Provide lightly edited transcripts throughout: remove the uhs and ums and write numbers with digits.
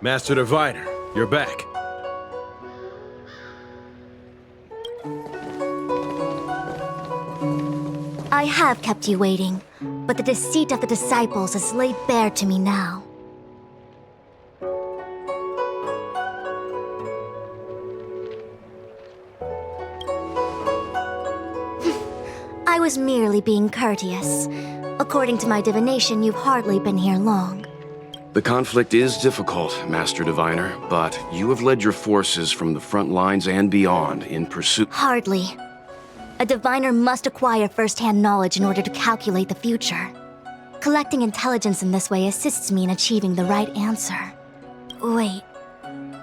Master Diviner, you're back. I have kept you waiting, but the deceit of the disciples is laid bare to me now. I was merely being courteous. According to my divination, you've hardly been here long. The conflict is difficult, Master Diviner, but you have led your forces from the front lines and beyond in pursuit. Hardly. A diviner must acquire first-hand knowledge in order to calculate the future. Collecting intelligence in this way assists me in achieving the right answer. Wait,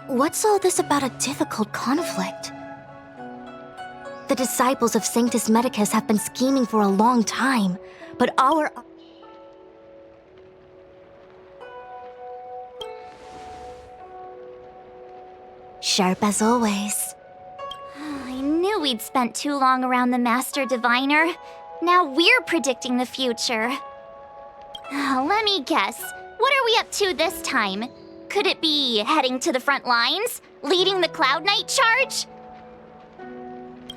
what's all this about a difficult conflict? The disciples of Sanctus Medicus have been scheming for a long time, but our... Sharp as always. I knew we'd spent too long around the Master Diviner. Now we're predicting the future. Let me guess. What are we up to this time? Could it be heading to the front lines? Leading the Cloud Knight charge?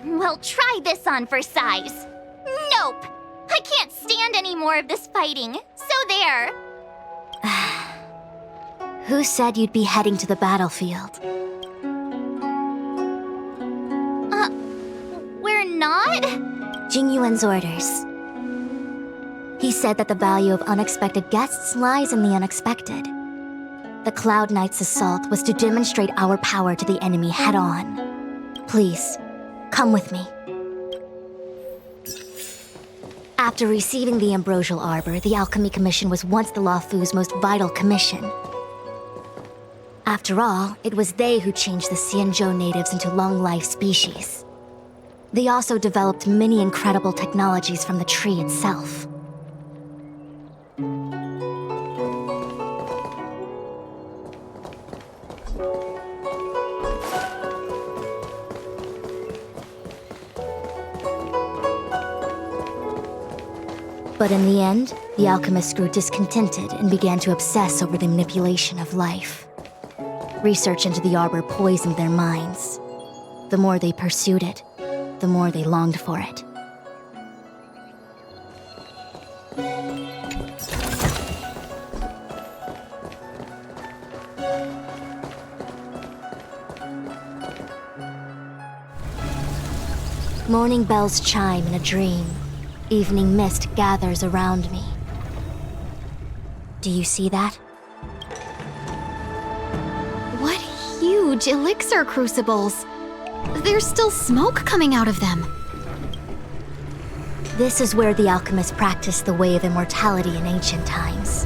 Well, try this on for size. Nope! I can't stand any more of this fighting. So there. Who said you'd be heading to the battlefield? We're not? Jingyuan's orders. He said that the value of unexpected guests lies in the unexpected. The Cloud Knight's assault was to demonstrate our power to the enemy head-on. Please, come with me. After receiving the Ambrosial Arbor, the Alchemy Commission was once the Luofu's most vital commission. After all, it was they who changed the Xianzhou natives into long-life species. They also developed many incredible technologies from the tree itself. But in the end, the alchemists grew discontented and began to obsess over the manipulation of life. Research into the arbor poisoned their minds. The more they pursued it, the more they longed for it. Morning bells chime in a dream. Evening mist gathers around me. Do you see that? What huge elixir crucibles! There's still smoke coming out of them. This is where the alchemists practiced the way of immortality in ancient times.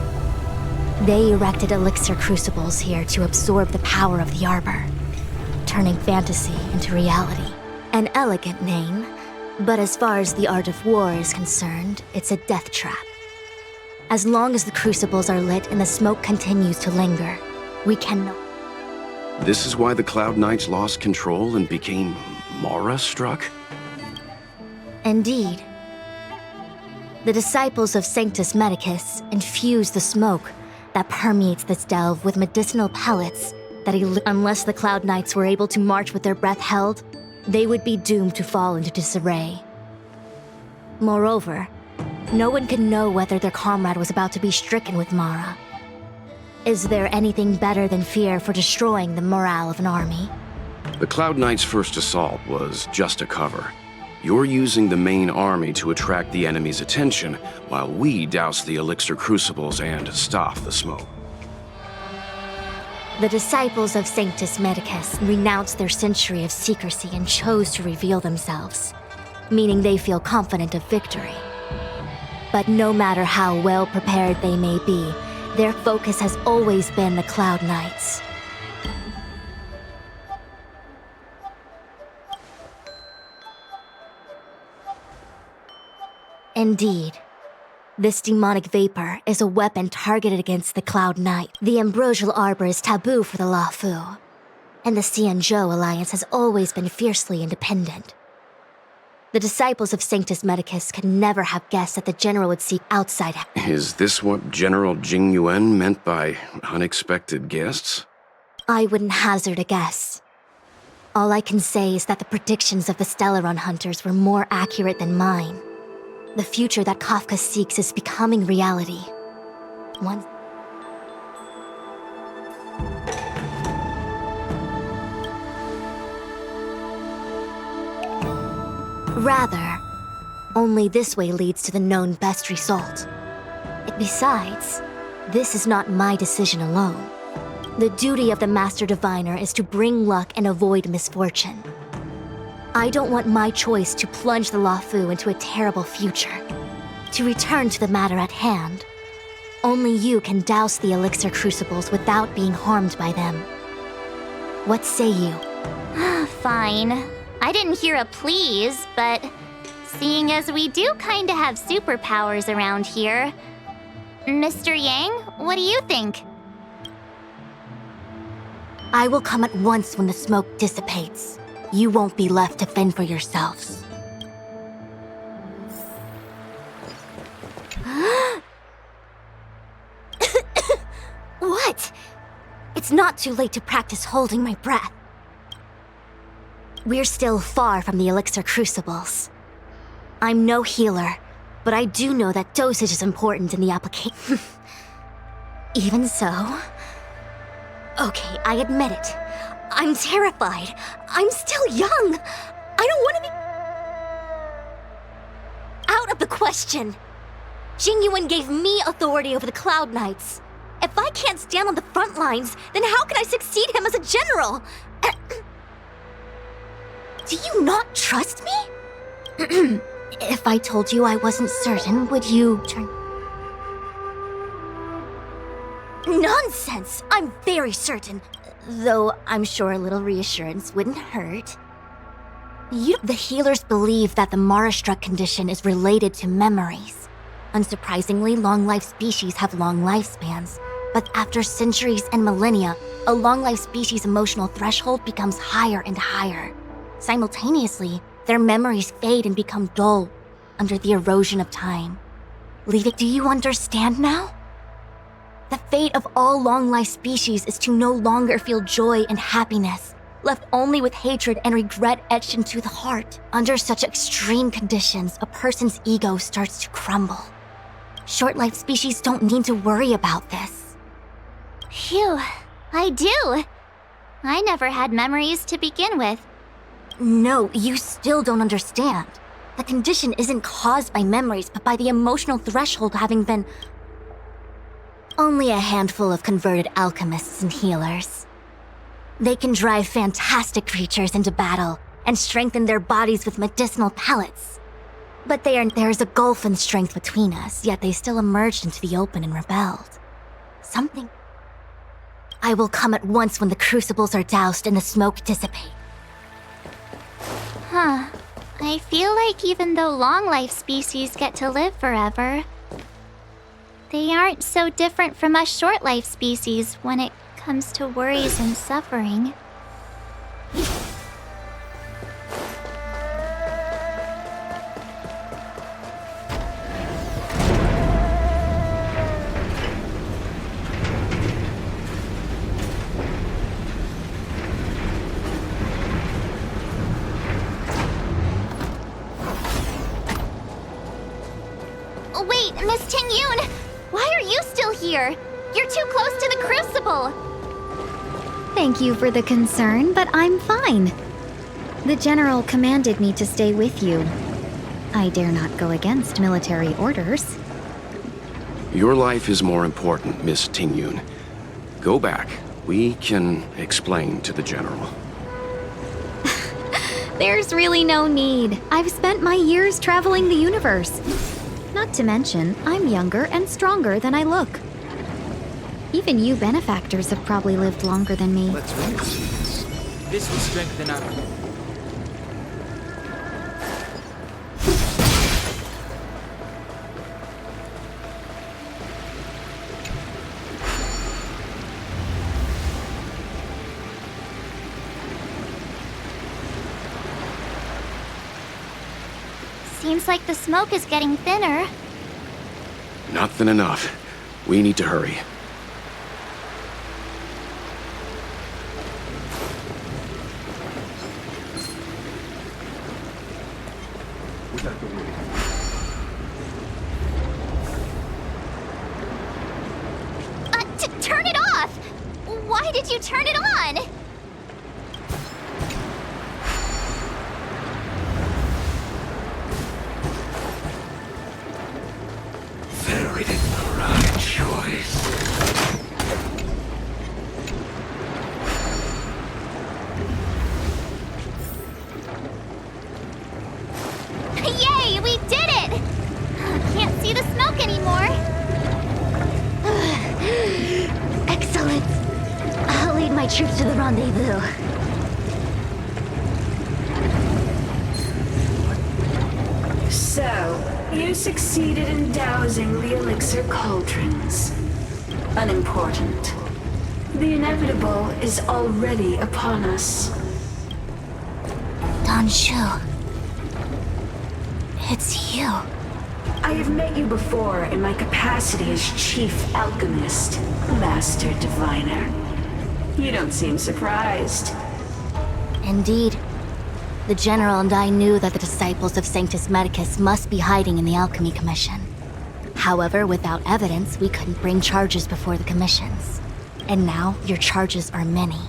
They erected elixir crucibles here to absorb the power of the arbor, turning fantasy into reality. An elegant name, but as far as the art of war is concerned, it's a death trap. As long as the crucibles are lit and the smoke continues to linger, we cannot... This is why the Cloud Knights lost control and became Mara-struck? Indeed. The disciples of Sanctus Medicus infuse the smoke that permeates this delve with medicinal pellets that unless the Cloud Knights were able to march with their breath held, they would be doomed to fall into disarray. Moreover, no one could know whether their comrade was about to be stricken with Mara. Is there anything better than fear for destroying the morale of an army? The Cloud Knights' first assault was just a cover. You're using the main army to attract the enemy's attention, while we douse the elixir crucibles and stop the smoke. The disciples of Sanctus Medicus renounced their century of secrecy and chose to reveal themselves, meaning they feel confident of victory. But no matter how well prepared they may be, their focus has always been the Cloud Knights. Indeed. This demonic vapor is a weapon targeted against the Cloud Knight. The Ambrosial Arbor is taboo for the Luofu, and the Xianzhou alliance has always been fiercely independent. The disciples of Sanctus Medicus could never have guessed that the general would seek outside help. Is this what General Jingyuan meant by unexpected guests? I wouldn't hazard a guess. All I can say is that the predictions of the Stellaron hunters were more accurate than mine. The future that Kafka seeks is becoming reality. Once... Rather, only this way leads to the known best result. Besides, this is not my decision alone. The duty of the Master Diviner is to bring luck and avoid misfortune. I don't want my choice to plunge the Luofu into a terrible future. To return to the matter at hand, only you can douse the elixir crucibles without being harmed by them. What say you? Fine. I didn't hear a please, but seeing as we do kinda have superpowers around here, Mr. Yang, what do you think? I will come at once when the smoke dissipates. You won't be left to fend for yourselves. What? It's not too late to practice holding my breath. We're still far from the elixir crucibles. I'm no healer, but I do know that dosage is important in the application. Even so... Okay, I admit it. I'm terrified. I'm still young. I don't want to be... Out of the question. Jingyuan gave me authority over the Cloud Knights. If I can't stand on the front lines, then how can I succeed him as a general? Do you not trust me? If I told you I wasn't certain, would you turn... Nonsense! I'm very certain. Though I'm sure a little reassurance wouldn't hurt. The healers believe that the Mara-struck condition is related to memories. Unsurprisingly, long-life species have long lifespans. But after centuries and millennia, a long-life species' emotional threshold becomes higher and higher. Simultaneously, their memories fade and become dull under the erosion of time. Levick, do you understand now? The fate of all long-life species is to no longer feel joy and happiness, left only with hatred and regret etched into the heart. Under such extreme conditions, a person's ego starts to crumble. Short-life species don't need to worry about this. Phew, I do. I never had memories to begin with. No, you still don't understand. The condition isn't caused by memories, but by the emotional threshold having been... Only a handful of converted alchemists and healers. They can drive fantastic creatures into battle and strengthen their bodies with medicinal pellets. But there's a gulf in strength between us, yet they still emerged into the open and rebelled. Something... I will come at once when the crucibles are doused and the smoke dissipates. Huh. I feel like even though long-life species get to live forever, they aren't so different from us short-life species when it comes to worries and suffering. Wait, Miss Tingyun! Why are you still here? You're too close to the crucible! Thank you for the concern, but I'm fine. The General commanded me to stay with you. I dare not go against military orders. Your life is more important, Miss Tingyun. Go back. We can explain to the General. There's really no need. I've spent my years traveling the universe. Not to mention, I'm younger and stronger than I look. Even you benefactors have probably lived longer than me. Let's witness this. This will strengthen our... Seems like the smoke is getting thinner. Not thin enough. We need to hurry. Turn it off! Why did you turn it on? Very the right choice. Yay, we did it! Can't see the smoke anymore. Excellent. I'll lead my troops to the rendezvous. So, you succeeded in dousing the elixir cauldrons. Unimportant. The inevitable is already upon us. Don Shu. It's you. I have met you before in my capacity as Chief Alchemist, Master Diviner. You don't seem surprised. Indeed. The General and I knew that the disciples of Sanctus Medicus must be hiding in the Alchemy Commission. However, without evidence, we couldn't bring charges before the commissions. And now, your charges are many.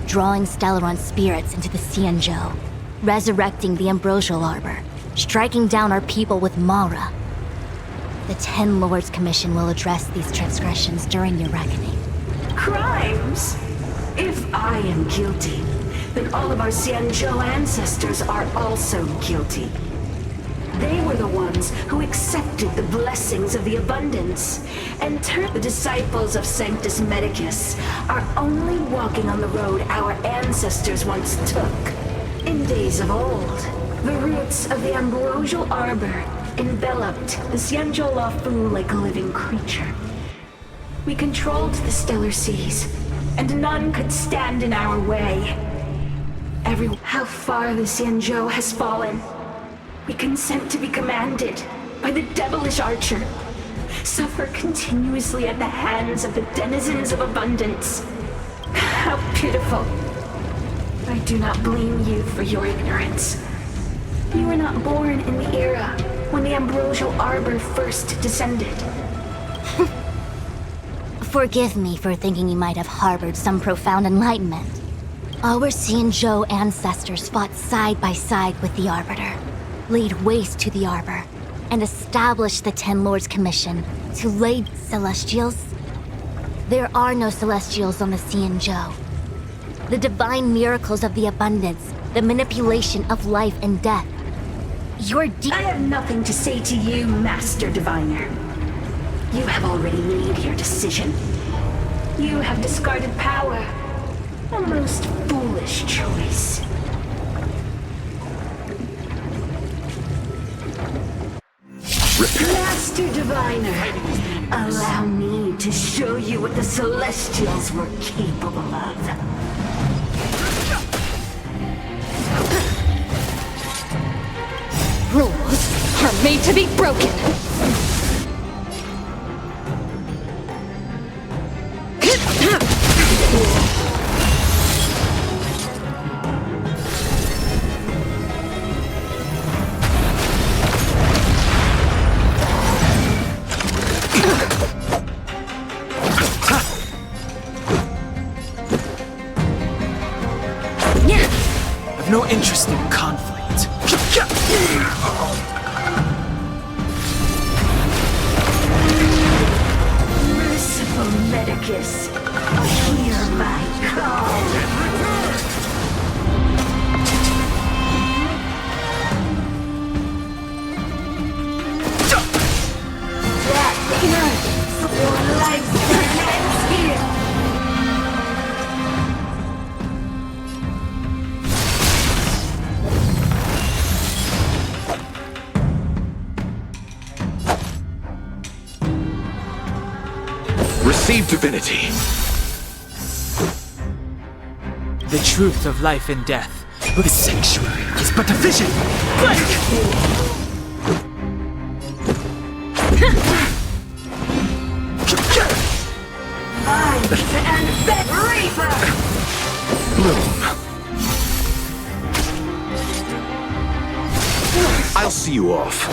Drawing Stellaron spirits into the Xianzhou, resurrecting the Ambrosial Arbor, striking down our people with Mara. The Ten Lords Commission will address these transgressions during your reckoning. Crimes? If I am guilty, then all of our Xianzhou ancestors are also guilty. They were the ones who accepted the blessings of the abundance, and turned the disciples of Sanctus Medicus are only walking on the road our ancestors once took. In days of old, the roots of the Ambrosial Arbor enveloped the Xianzhou Luofu like a living creature. We controlled the stellar seas, and none could stand in our way. How far the Xianzhou has fallen. We consent to be commanded by the devilish archer. Suffer continuously at the hands of the denizens of abundance. How pitiful. I do not blame you for your ignorance. You were not born in the era when the Ambrosial Arbor first descended. Forgive me for thinking you might have harbored some profound enlightenment. Our Xianzhou ancestors fought side by side with the Arbiter, laid waste to the Arbor, and established the Ten Lords Commission to lay Celestials. There are no Celestials on the Xianzhou. The divine miracles of the abundance, the manipulation of life and death. I have nothing to say to you, Master Diviner. You have already made your decision. You have discarded power. A most foolish choice. Master Diviner, allow me to show you what the Celestials were capable of. Rules are made to be broken. I've no interest in conflict. Merciful Medicus, hear my call. That ends your life's ends here. Receive divinity. The truth of life and death. The sanctuary is but a vision. Life and death reaper! Bloom. I'll see you off.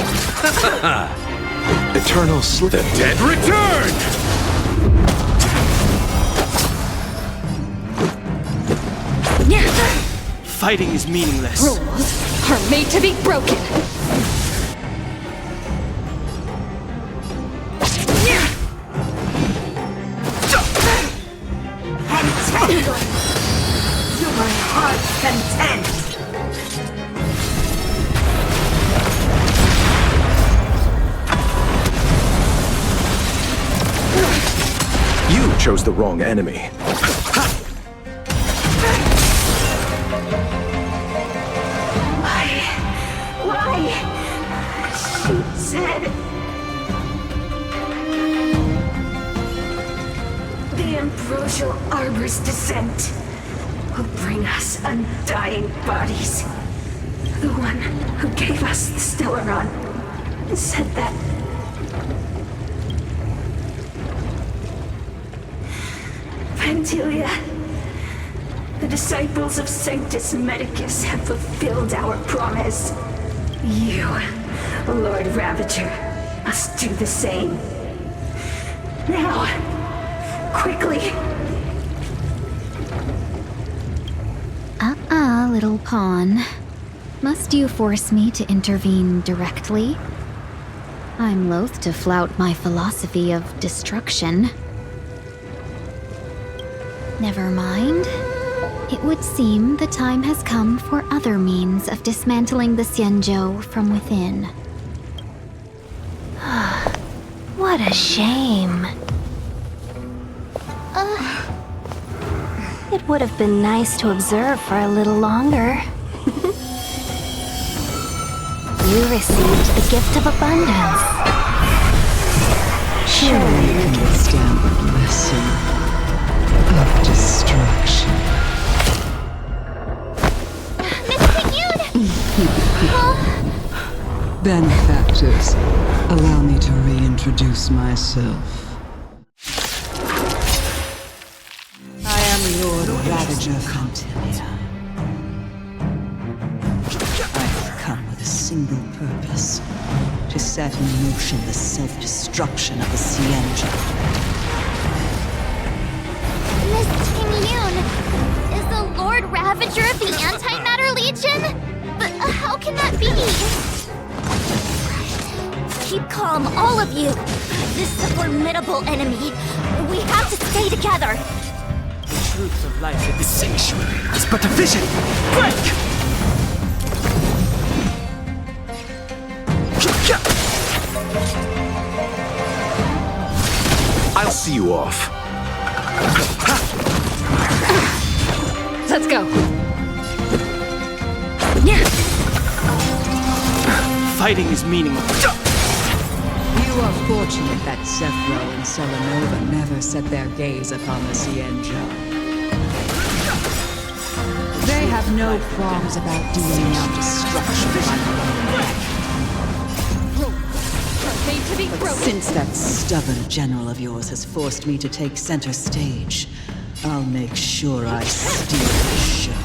Eternal sleep. The dead return! Fighting is meaningless. Rules are made to be broken. To my heart's content! You chose the wrong enemy. Why? She said... The ambrosial arbor's descent will bring us undying bodies. The one who gave us the Stellaron said that... Pantilia, the disciples of Sanctus Medicus have fulfilled our promise. You, Lord Ravager, must do the same. Now, quickly. Little pawn. Must you force me to intervene directly? I'm loath to flout my philosophy of destruction. Never mind. It would seem the time has come for other means of dismantling the Xianzhou from within. What a shame. It would have been nice to observe for a little longer. You received the gift of abundance. Surely you can withstand the blessing of destruction. Benefactors, allow me to reintroduce myself. I am Lord Ravager Fantilia. I have come with a single purpose: to set in motion the self-destruction of the Xianzhou. Miss Ting-Yun, is the Lord Ravager of the Antimatter Legion? But how can that be? Keep calm, all of you. This is a formidable enemy. We have to stay together. The truth of life in this sanctuary is but a vision. Break! I'll see you off. Let's go. Fighting is meaningless. You are fortunate that Zephyro and Selenova never set their gaze upon the Xianzhou. They have no qualms about doing out destruction by their own neck. Made to be But broken. since that stubborn general of yours has forced me to take center stage, I'll make sure I steal the show.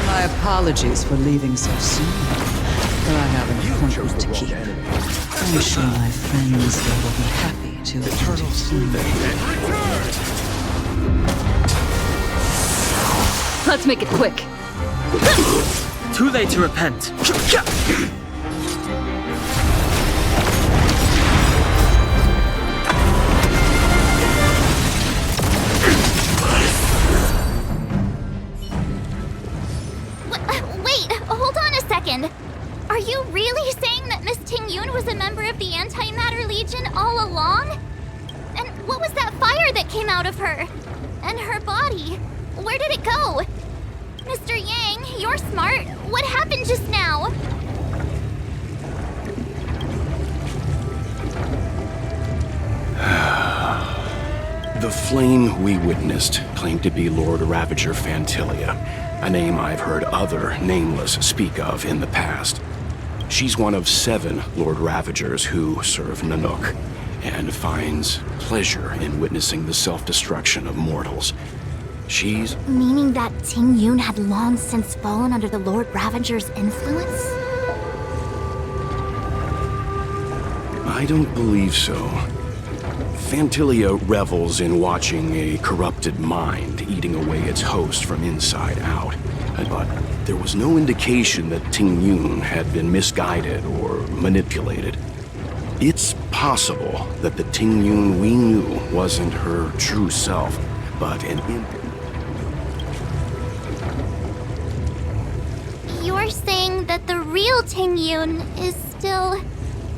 My apologies for leaving so soon, but I have an appointment to keep. I'm sure my friends there will be happy to introduce you. Let's make it quick. Too late to repent. Wait, hold on a second. Are you really saying that Miss Ting-Yun was a member of the Antimatter Legion all along? And what was that fire that came out of her? And her body? Where did it go? Mr. Yang, you're smart. What happened just now? The flame we witnessed claimed to be Lord Ravager Fantilia, a name I've heard other nameless speak of in the past. She's one of 7 Lord Ravagers who serve Nanook, and finds pleasure in witnessing the self-destruction of mortals. She's... Meaning that Ting Yun had long since fallen under the Lord Ravager's influence? I don't believe so. Fantilia revels in watching a corrupted mind eating away its host from inside out. But there was no indication that Ting Yun had been misguided or manipulated. It's possible that the Ting Yun we knew wasn't her true self, but an imp. You're saying that the real Ting Yun is still...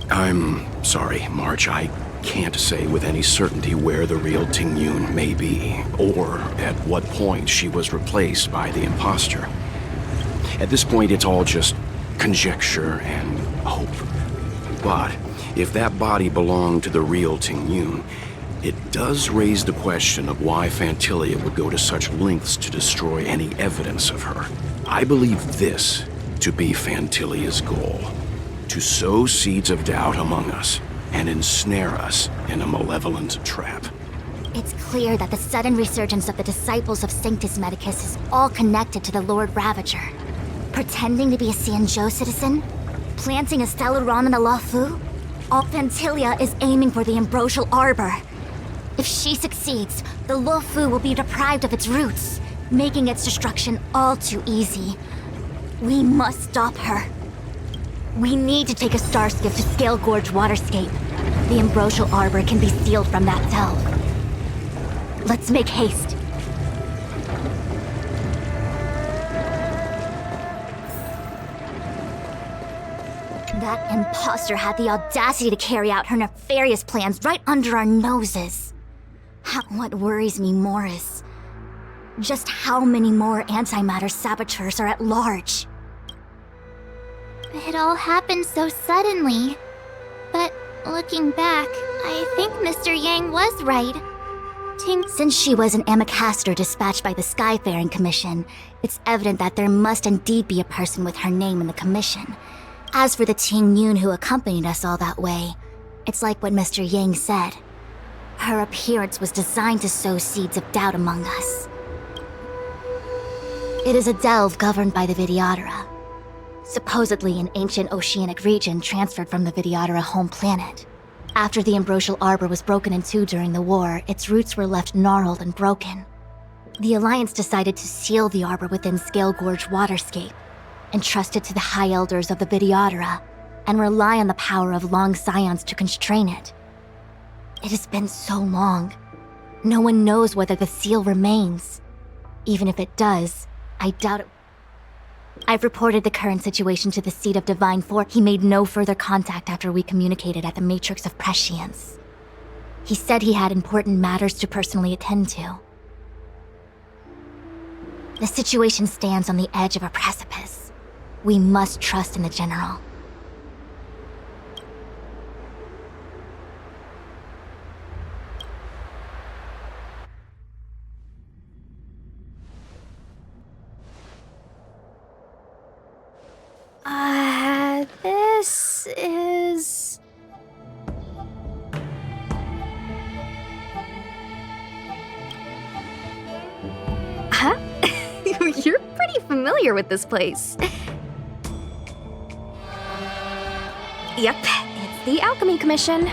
I'm sorry, March. I can't say with any certainty where the real Ting Yun may be, or at what point she was replaced by the imposter. At this point, it's all just conjecture and hope. But if that body belonged to the real Ting Yun, it does raise the question of why Fantilia would go to such lengths to destroy any evidence of her. I believe this to be Fantilia's goal: to sow seeds of doubt among us and ensnare us in a malevolent trap. It's clear that the sudden resurgence of the disciples of Sanctus Medicus is all connected to the Lord Ravager. Pretending to be a Xianzhou citizen? Planting a Stellaron in the Luofu? All Fantilia is aiming for the Ambrosial Arbor. If she succeeds, the Luofu will be deprived of its roots, making its destruction all too easy. We must stop her. We need to take a star skiff to Scale Gorge Waterscape. The Ambrosial Arbor can be sealed from that delve. Let's make haste. That imposter had the audacity to carry out her nefarious plans right under our noses. What worries me more is just how many more antimatter saboteurs are at large. It all happened so suddenly. But looking back, I think Mr. Yang was right. Since she was an Amicastor dispatched by the Skyfaring Commission, it's evident that there must indeed be a person with her name in the commission. As for the Ting Yun who accompanied us all that way, it's like what Mr. Yang said. Her appearance was designed to sow seeds of doubt among us. It is a delve governed by the Vidyadhara, supposedly an ancient oceanic region transferred from the Vidyadhara home planet. After the Ambrosial Arbor was broken in two during the war, its roots were left gnarled and broken. The Alliance decided to seal the Arbor within Scale Gorge Waterscape, entrust it to the High Elders of the Vidyadhara, and rely on the power of Long Scions to constrain it. It has been so long. No one knows whether the seal remains. Even if it does, I doubt it. I've reported the current situation to the Seat of Divine Force. He made no further contact after we communicated at the Matrix of Prescience. He said he had important matters to personally attend to. The situation stands on the edge of a precipice. We must trust in the General. This is... Huh? You're pretty familiar with this place. Yep, it's the Alchemy Commission.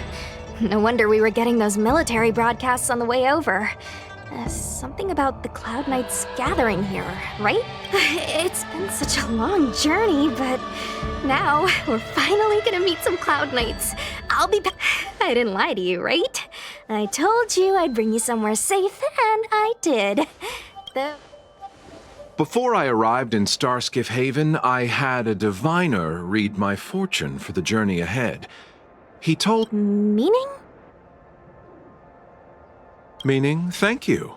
No wonder we were getting those military broadcasts on the way over. Something about the Cloud Knights gathering here, right? It's been such a long journey, but now we're finally gonna meet some Cloud Knights. I'll be back. I didn't lie to you, right? I told you I'd bring you somewhere safe, and I did. Before I arrived in Starskiff Haven, I had a diviner read my fortune for the journey ahead. He told... Meaning? Meaning, thank you,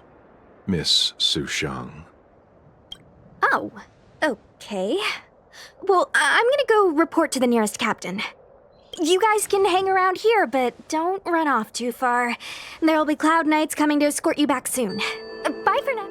Miss Sushang. Oh, okay. Well, I'm gonna go report to the nearest captain. You guys can hang around here, but don't run off too far. There'll be Cloud Knights coming to escort you back soon. Bye for now.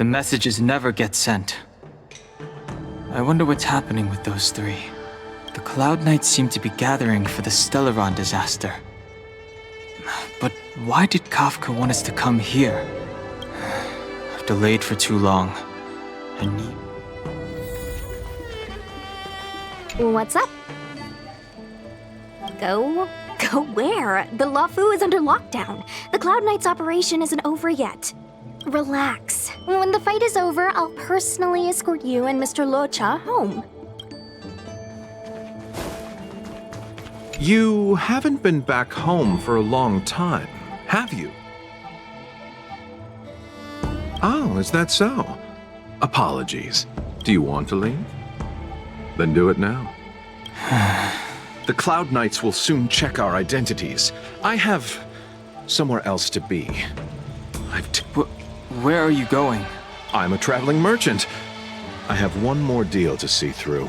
The messages never get sent. I wonder what's happening with those three. The Cloud Knights seem to be gathering for the Stellaron disaster. But why did Kafka want us to come here? I've delayed for too long. I need... What's up? Go where? The Luofu is under lockdown. The Cloud Knight's operation isn't over yet. Relax. When the fight is over, I'll personally escort you and Mr. Luocha home. You haven't been back home for a long time, have you? Oh, is that so? Apologies. Do you want to leave? Then do it now. The Cloud Knights will soon check our identities. I have somewhere else to be. Where are you going? I'm a traveling merchant. I have one more deal to see through.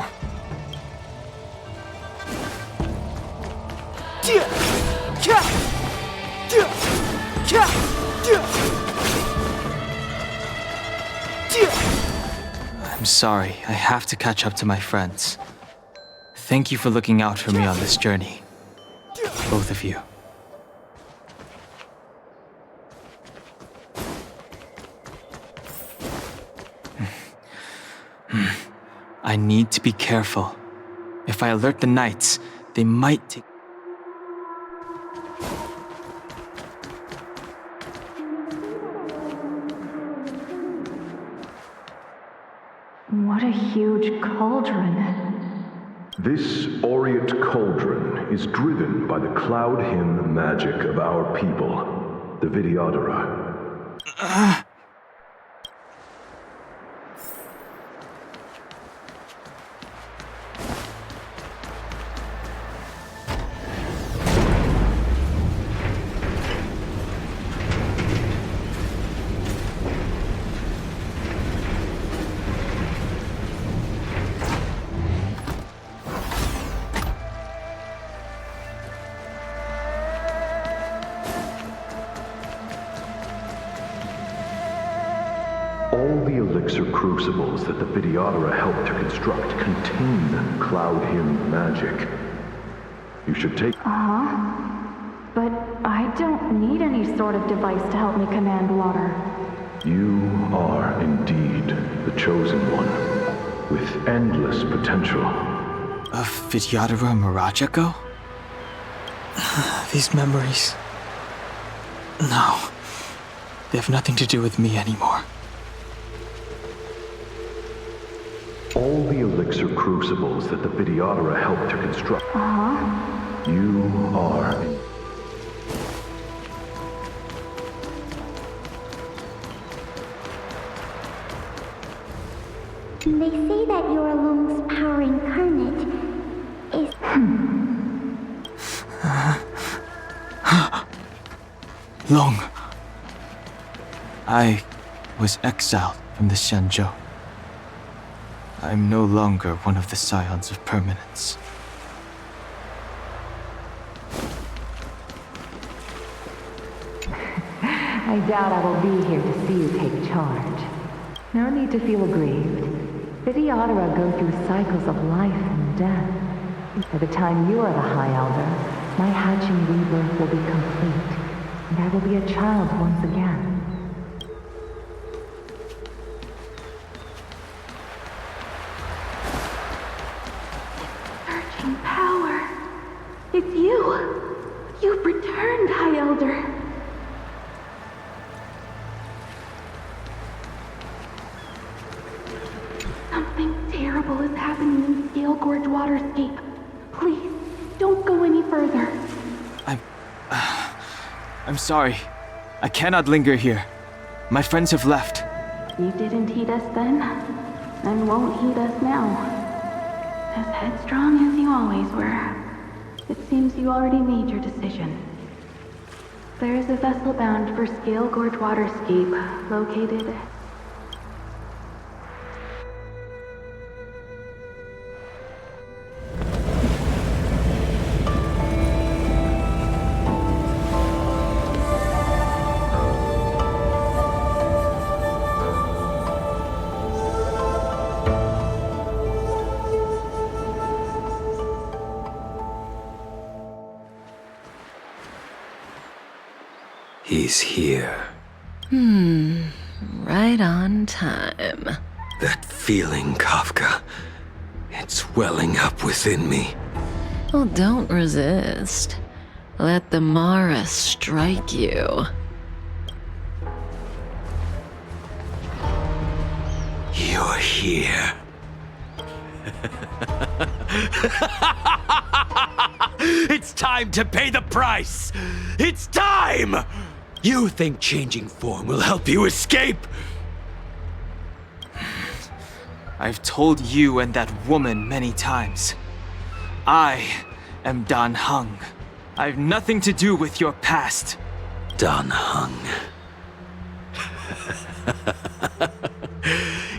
I'm sorry, I have to catch up to my friends. Thank you for looking out for me on this journey. Both of you. I need to be careful. If I alert the Knights, they might take... What a huge cauldron. This aureate cauldron is driven by the cloud hymn magic of our people, the Vidyadhara. All the elixir crucibles that the Vidyadhara helped to construct contain cloud hymn magic. You should take... But I don't need any sort of device to help me command water. You are indeed the chosen one, with endless potential. Of Vidyadhara Mirajago? These memories... No. They have nothing to do with me anymore. All the elixir crucibles that the Vidyadhara helped to construct. You are... They say that your Lung's power incarnate is... Long. I was exiled from the Xianzhou. I'm no longer one of the Scions of Permanence. I doubt I will be here to see you take charge. No need to feel aggrieved. Vidyadhara go through cycles of life and death. By the time you are the High Elder, my hatching rebirth will be complete, and I will be a child once again. Surging power! It's you! You've returned, High Elder! Something terrible is happening in Scale Gorge Waterscape. Please, don't go any further. I'm sorry. I cannot linger here. My friends have left. You didn't heed us then, and won't heed us now. As headstrong as you always were. It seems you already made your decision. There is a vessel bound for Scale Gorge Waterscape, located... He's here. Right on time. That feeling, Kafka. It's welling up within me. Well, don't resist. Let the Mara strike you. You're here. It's time to pay the price! It's time! You think changing form will help you escape? I've told you and that woman many times. I am Dan Heng. I've nothing to do with your past. Dan Heng.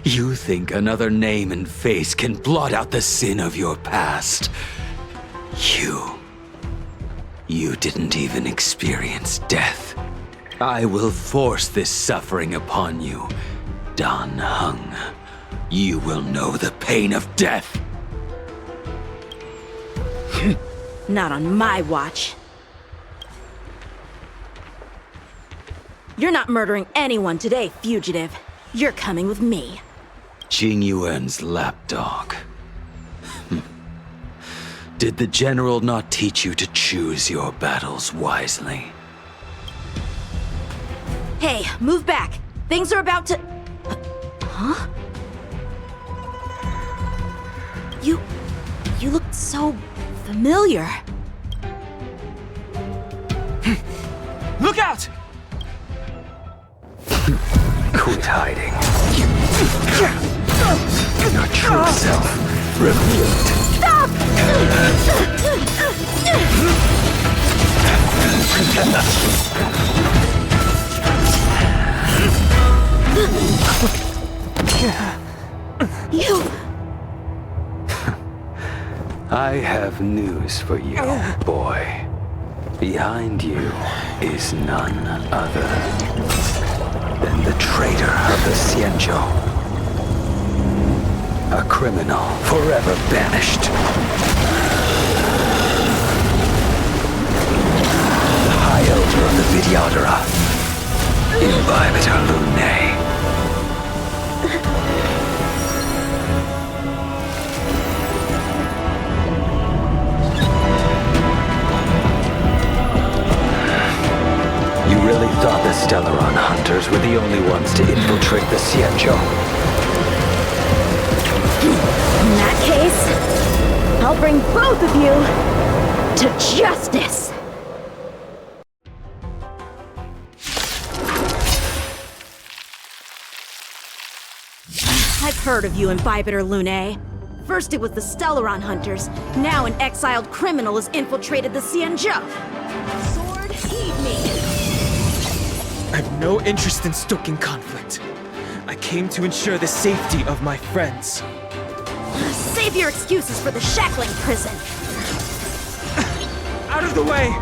You think another name and face can blot out the sin of your past? You didn't even experience death. I will force this suffering upon you, Dan Heng. You will know the pain of death. Not on my watch. You're not murdering anyone today, fugitive. You're coming with me. Jing Yuan's lapdog. Did the general not teach you to choose your battles wisely? Hey, move back. Things are about to... Huh? You look so familiar. Look out! Quit hiding. Your true self revealed. Stop! You... I have news for you, boy. Behind you is none other than the traitor of the Xianzhou. A criminal forever banished. The High Elder of the Vidyadhara, Imbibitor Lunae. You really thought the Stellaron hunters were the only ones to infiltrate the Xianzhou? In that case, I'll bring both of you to justice! I've heard of you, Imbibitor Lunae. First it was the Stellaron hunters, now an exiled criminal has infiltrated the Xianzhou. Sword, heed me! I have no interest in stoking conflict. I came to ensure the safety of my friends. Save your excuses for the shackling prison! Out of the way!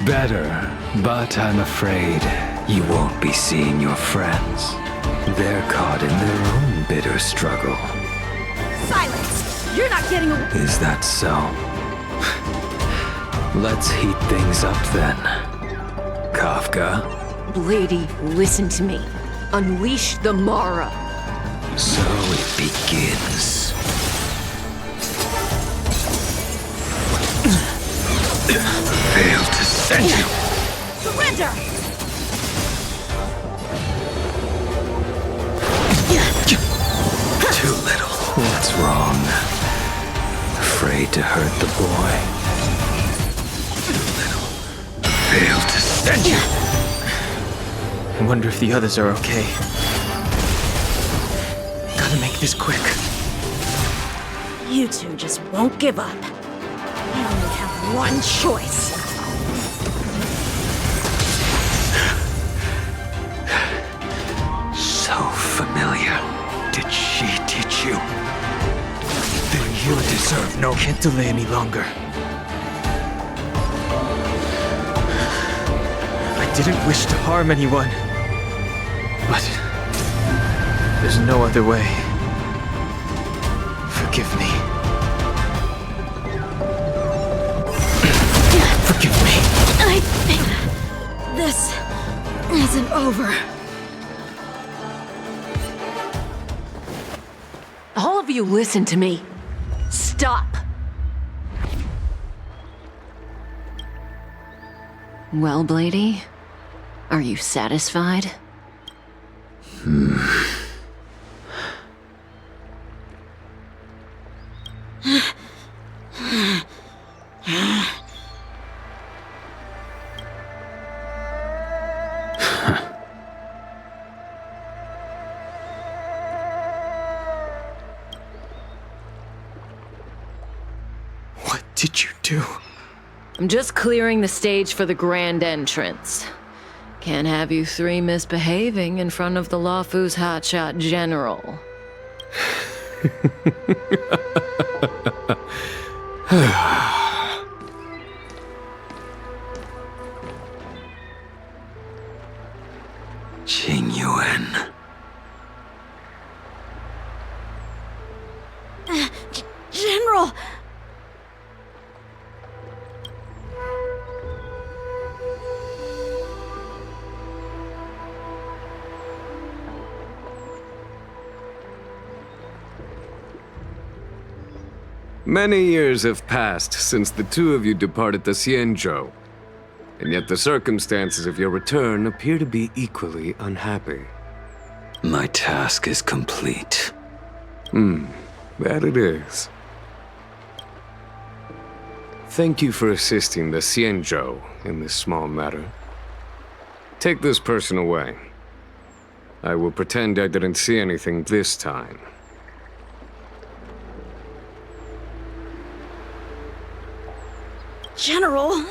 Better, but I'm afraid you won't be seeing your friends. They're caught in their own bitter struggle. Silence! You're not getting away. Is that so? Let's heat things up then. Kafka? Lady, listen to me. Unleash the Mara. So it begins. Failed to send you! Surrender! Too little. What's wrong? Afraid to hurt the boy? Too little. Failed to send you! I wonder if the others are okay. Gotta make this quick. You two just won't give up. You only have one choice. So familiar. Did she teach you? Then you deserve no... Can't delay any longer. I didn't wish to harm anyone. But there's no other way. Forgive me. This isn't over. All of you listen to me. Stop! Well, Blady, are you satisfied? What did you do? I'm just clearing the stage for the grand entrance. Can't have you three misbehaving in front of the Luofu's hotshot general. Qingyuan. General! Many years have passed since the two of you departed the Xianzhou, and yet the circumstances of your return appear to be equally unhappy. My task is complete. That it is. Thank you for assisting the Xianzhou in this small matter. Take this person away. I will pretend I didn't see anything this time. General,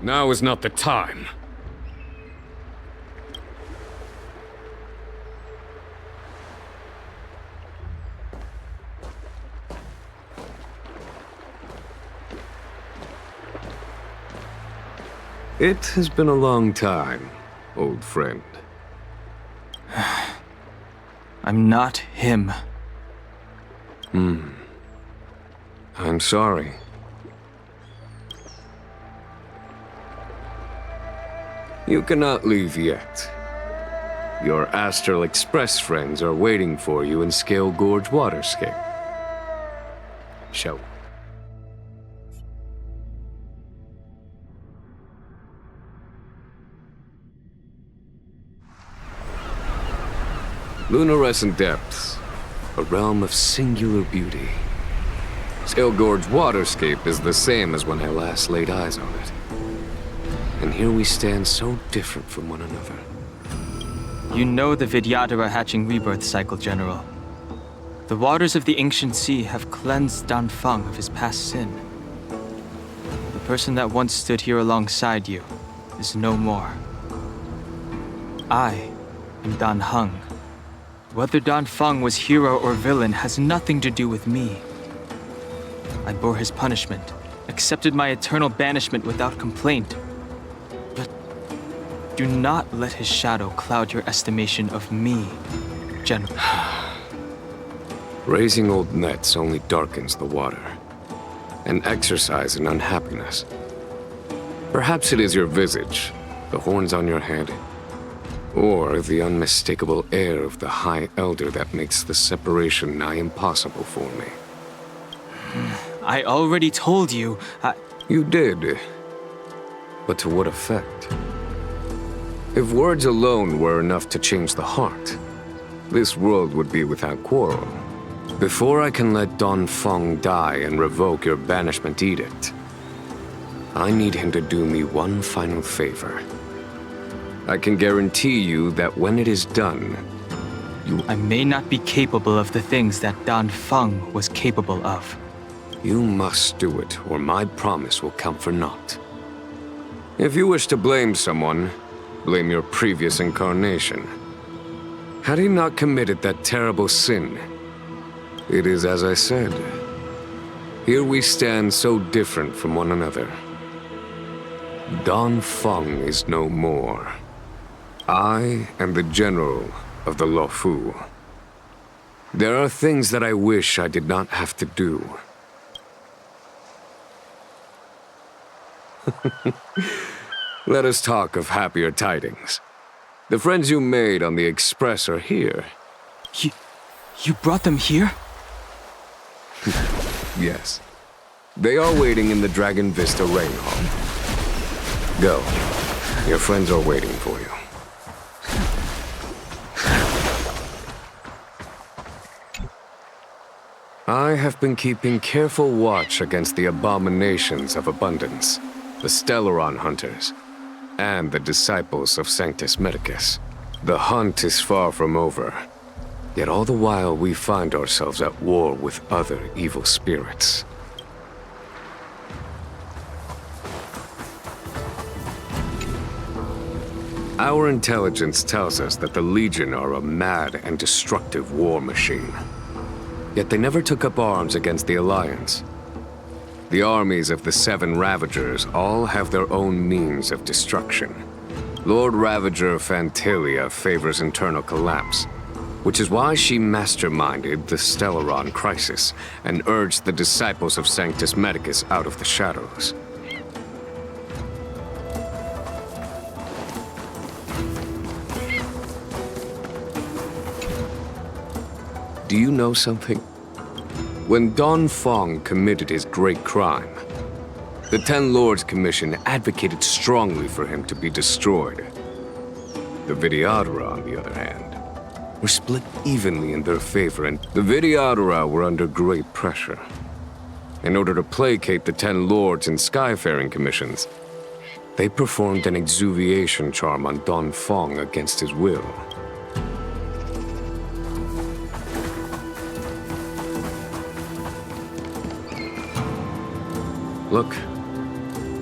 Now is not the time. It has been a long time, old friend. I'm not him. I'm sorry. You cannot leave yet. Your Astral Express friends are waiting for you in Scale Gorge Waterscape. Shall we? Luminescent Depths, a realm of singular beauty. Scale Gorge Waterscape is the same as when I last laid eyes on it. And here we stand so different from one another. You know the Vidyadhara hatching rebirth cycle, General. The waters of the ancient sea have cleansed Danfeng of his past sin. The person that once stood here alongside you is no more. I am Danheng. Whether Danfeng was hero or villain has nothing to do with me. I bore his punishment, accepted my eternal banishment without complaint. But do not let his shadow cloud your estimation of me, General. Raising old nets only darkens the water, an exercise in unhappiness. Perhaps it is your visage, the horns on your head, or the unmistakable air of the High Elder that makes the separation nigh impossible for me. I already told you, You did. But to what effect? If words alone were enough to change the heart, this world would be without quarrel. Before I can let Danfeng die and revoke your banishment edict, I need him to do me one final favor. I can guarantee you that when it is done, I may not be capable of the things that Danfeng was capable of. You must do it, or my promise will count for naught. If you wish to blame someone, blame your previous incarnation. Had he not committed that terrible sin, it is as I said. Here we stand so different from one another. Danfeng is no more. I am the general of the Luofu. There are things that I wish I did not have to do. Let us talk of happier tidings. The friends you made on the Express are here. You brought them here? Yes. They are waiting in the Dragon Vista Rain Hall. Go. Your friends are waiting for you. I have been keeping careful watch against the abominations of abundance, the Stellaron hunters, and the disciples of Sanctus Medicus. The hunt is far from over, yet all the while we find ourselves at war with other evil spirits. Our intelligence tells us that the Legion are a mad and destructive war machine. Yet they never took up arms against the Alliance. The armies of the Seven Ravagers all have their own means of destruction. Lord Ravager Fantilia favors internal collapse, which is why she masterminded the Stellaron crisis and urged the disciples of Sanctus Medicus out of the shadows. Do you know something? When Don Fong committed his great crime, the Ten Lords Commission advocated strongly for him to be destroyed. The Vidyadhara, on the other hand, were split evenly in their favor, and the Vidyadhara were under great pressure. In order to placate the Ten Lords and Skyfaring Commissions, they performed an exuviation charm on Don Fong against his will. Look,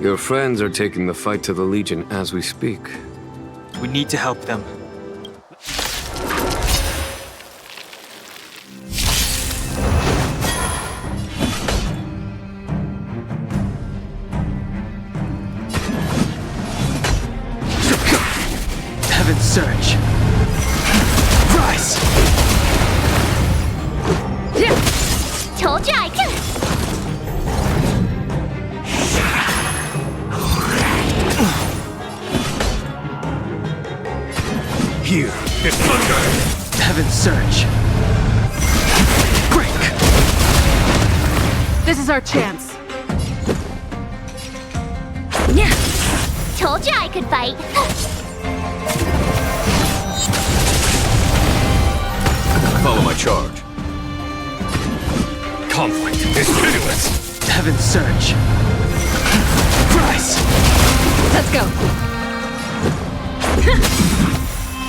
your friends are taking the fight to the Legion as we speak. We need to help them. Heaven's Surge. Rise! Told ya I could. Here is thunder! Heaven's Surge. Break! This is our chance. Told ya I could fight. Follow my charge. Conflict is pitiless! Heaven's Surge. Rise! Let's go.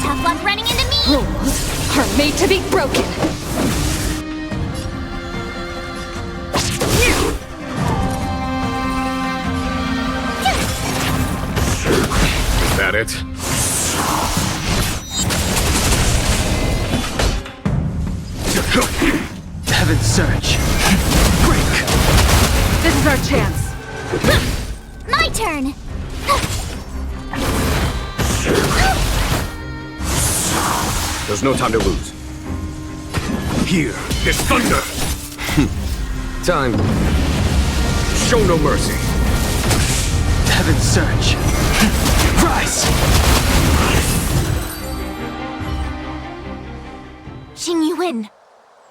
Tough luck running into me! Rules are made to be broken. Is that it? Heaven's Surge. Break! This is our chance. My turn! There's no time to lose. Here is thunder! Time. Show no mercy. Heaven's Surge. Rise! Jing Yuan,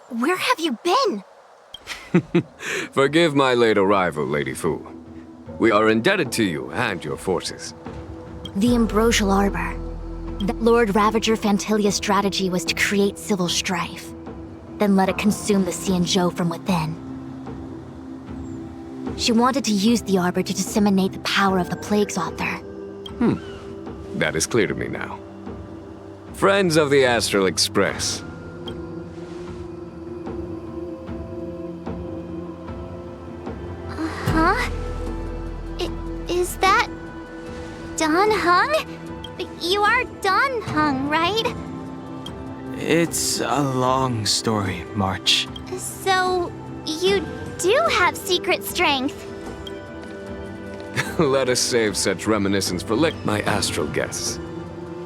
where have you been? Forgive my late arrival, Lady Fu. We are indebted to you and your forces. The Ambrosial Arbor. Lord Ravager Fantilia's strategy was to create civil strife, then let it consume the Xianzhou from within. She wanted to use the Arbor to disseminate the power of the Plague's author. That is clear to me now. Friends of the Astral Express. Huh? Is that... Don Hung? You are Don Hung, right? It's a long story, March. So, you do have secret strength. Let us save such reminiscence for my astral guests.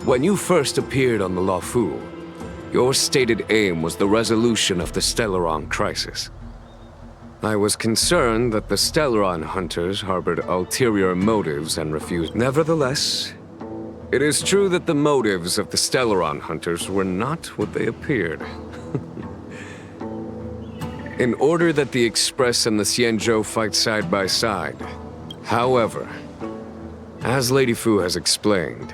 When you first appeared on the Luofu, your stated aim was the resolution of the Stellaron crisis. I was concerned that the Stellaron hunters harbored ulterior motives and refused. Nevertheless, it is true that the motives of the Stellaron hunters were not what they appeared. In order that the Express and the Xianzhou fight side by side. However, as Lady Fu has explained,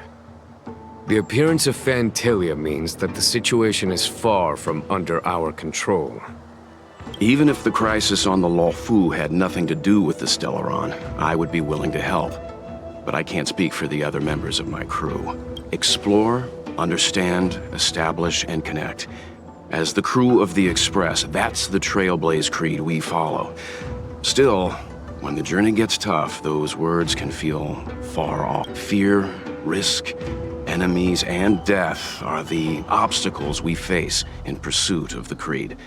the appearance of Fantilia means that the situation is far from under our control. Even if the crisis on the Luofu had nothing to do with the Stellaron, I would be willing to help. But I can't speak for the other members of my crew. Explore, understand, establish, and connect. As the crew of the Express, that's the Trailblaze creed we follow. Still, when the journey gets tough, those words can feel far off. Fear, risk, enemies, and death are the obstacles we face in pursuit of the creed.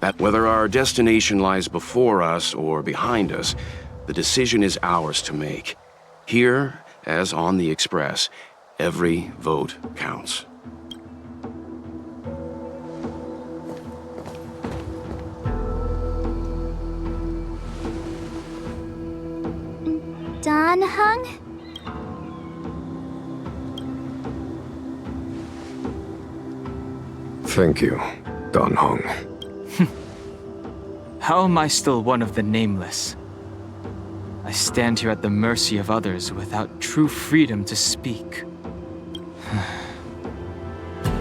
That whether our destination lies before us or behind us, the decision is ours to make. Here, as on the Express, every vote counts. Dan Heng? Thank you, Dan Heng. How am I still one of the nameless? I stand here at the mercy of others without true freedom to speak.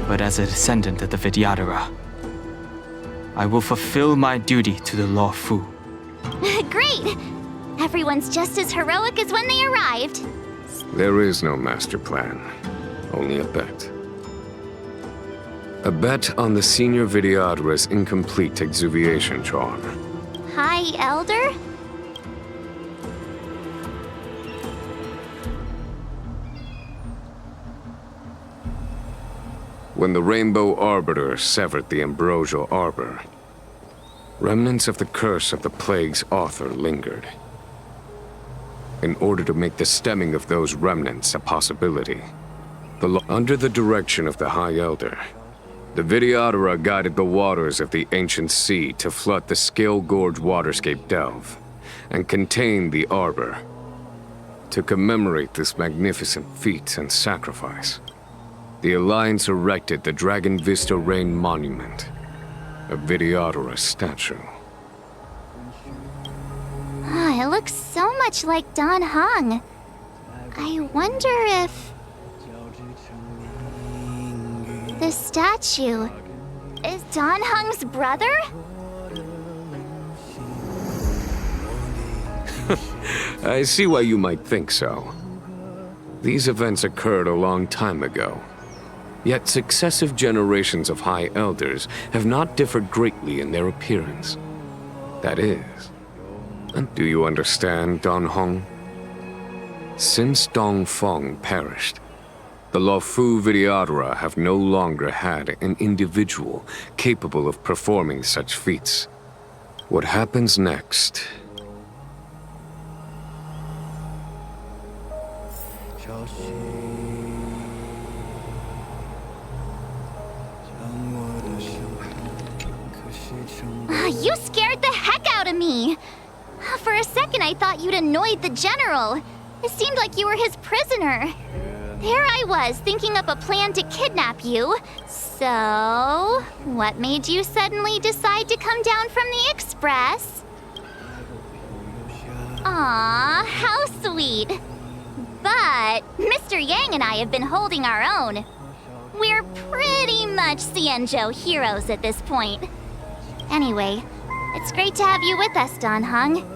But as a descendant of the Vidyadhara, I will fulfill my duty to the Luofu. Great! Everyone's just as heroic as when they arrived. There is no master plan, only a bet. A bet on the senior Vidyadhara's incomplete exuviation charm. Hi, Elder? When the Rainbow Arbiter severed the Ambrosial Arbor, remnants of the curse of the plague's author lingered. In order to make the stemming of those remnants a possibility, under the direction of the High Elder, the Vidyadhara guided the waters of the ancient sea to flood the Scale Gorge waterscape delve and contain the Arbor. To commemorate this magnificent feat and sacrifice, the Alliance erected the Dragon Vista Rain Monument, a Vidyadhara statue. It looks so much like Dan Heng. I wonder if... the statue is Dan Heng's brother? I see why you might think so. These events occurred a long time ago. Yet successive generations of High Elders have not differed greatly in their appearance. That is... And do you understand, Dan Heng? Since Dong Feng perished, the Luofu Vidyadhara have no longer had an individual capable of performing such feats. What happens next? You scared the heck out of me! For a second, I thought you'd annoyed the general. It seemed like you were his prisoner. There I was, thinking up a plan to kidnap you. So, what made you suddenly decide to come down from the Express? Aw, how sweet. But Mr. Yang and I have been holding our own. We're pretty much Xianzhou heroes at this point. Anyway, it's great to have you with us, Dan Heng.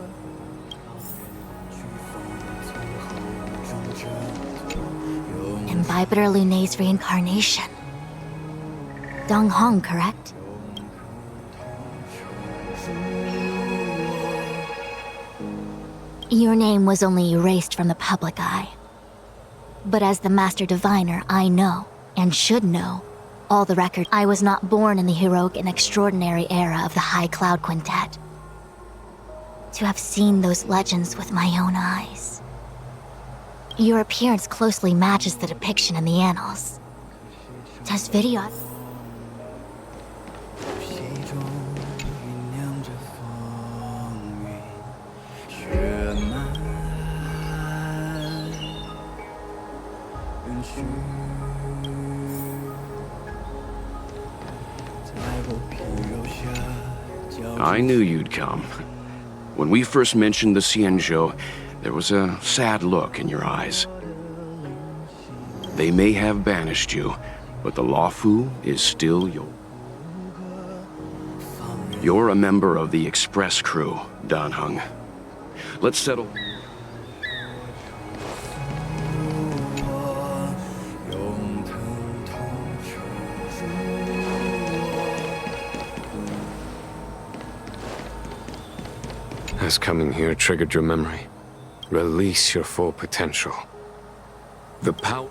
Imbibitor Lunay's reincarnation. Dong Heng, correct? Your name was only erased from the public eye. But as the Master Diviner, I know, and should know, all the record. I was not born in the heroic and extraordinary era of the High Cloud Quintet. To have seen those legends with my own eyes. Your appearance closely matches the depiction in the annals. Does video... I knew you'd come. When we first mentioned the Xianzhou, there was a sad look in your eyes. They may have banished you, but the Luofu is still yours. You're a member of the express crew, Dan Heng. Let's settle... Has coming here triggered your memory? Release your full potential. The power...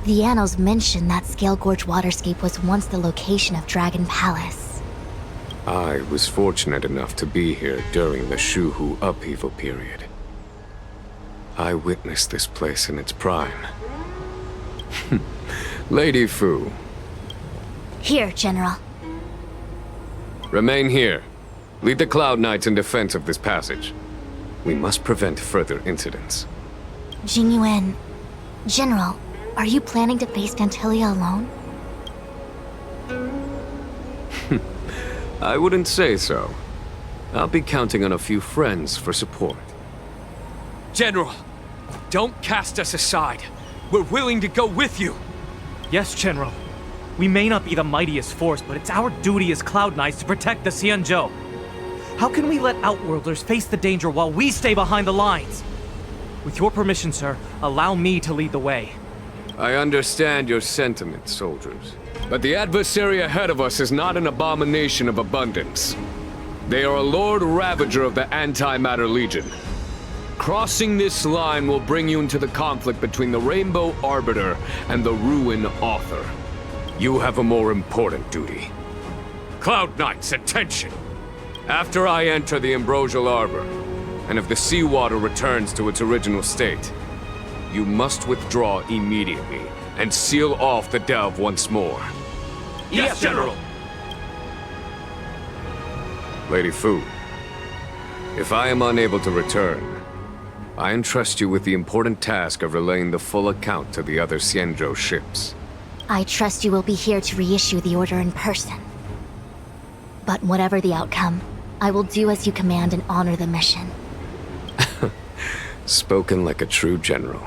The annals mention that Scale Gorge waterscape was once the location of Dragon Palace. I was fortunate enough to be here during the Shuhu upheaval period. I witnessed this place in its prime. Lady Fu. Here, General. Remain here. Lead the Cloud Knights in defense of this passage. We must prevent further incidents. Jingyuan, General, are you planning to face Fantilia alone? I wouldn't say so. I'll be counting on a few friends for support. General, don't cast us aside. We're willing to go with you. Yes, General. We may not be the mightiest force, but it's our duty as Cloud Knights to protect the Xianzhou. How can we let Outworlders face the danger while we stay behind the lines? With your permission, sir, allow me to lead the way. I understand your sentiments, soldiers. But the adversary ahead of us is not an abomination of abundance. They are a Lord Ravager of the Antimatter Legion. Crossing this line will bring you into the conflict between the Rainbow Arbiter and the Ruin Author. You have a more important duty. Cloud Knights, attention! After I enter the Ambrosial Arbor, and if the seawater returns to its original state, you must withdraw immediately and seal off the delve once more. Yes, General! Lady Fu, if I am unable to return, I entrust you with the important task of relaying the full account to the other Xianzhou ships. I trust you will be here to reissue the order in person. But whatever the outcome, I will do as you command and honor the mission. Spoken like a true general.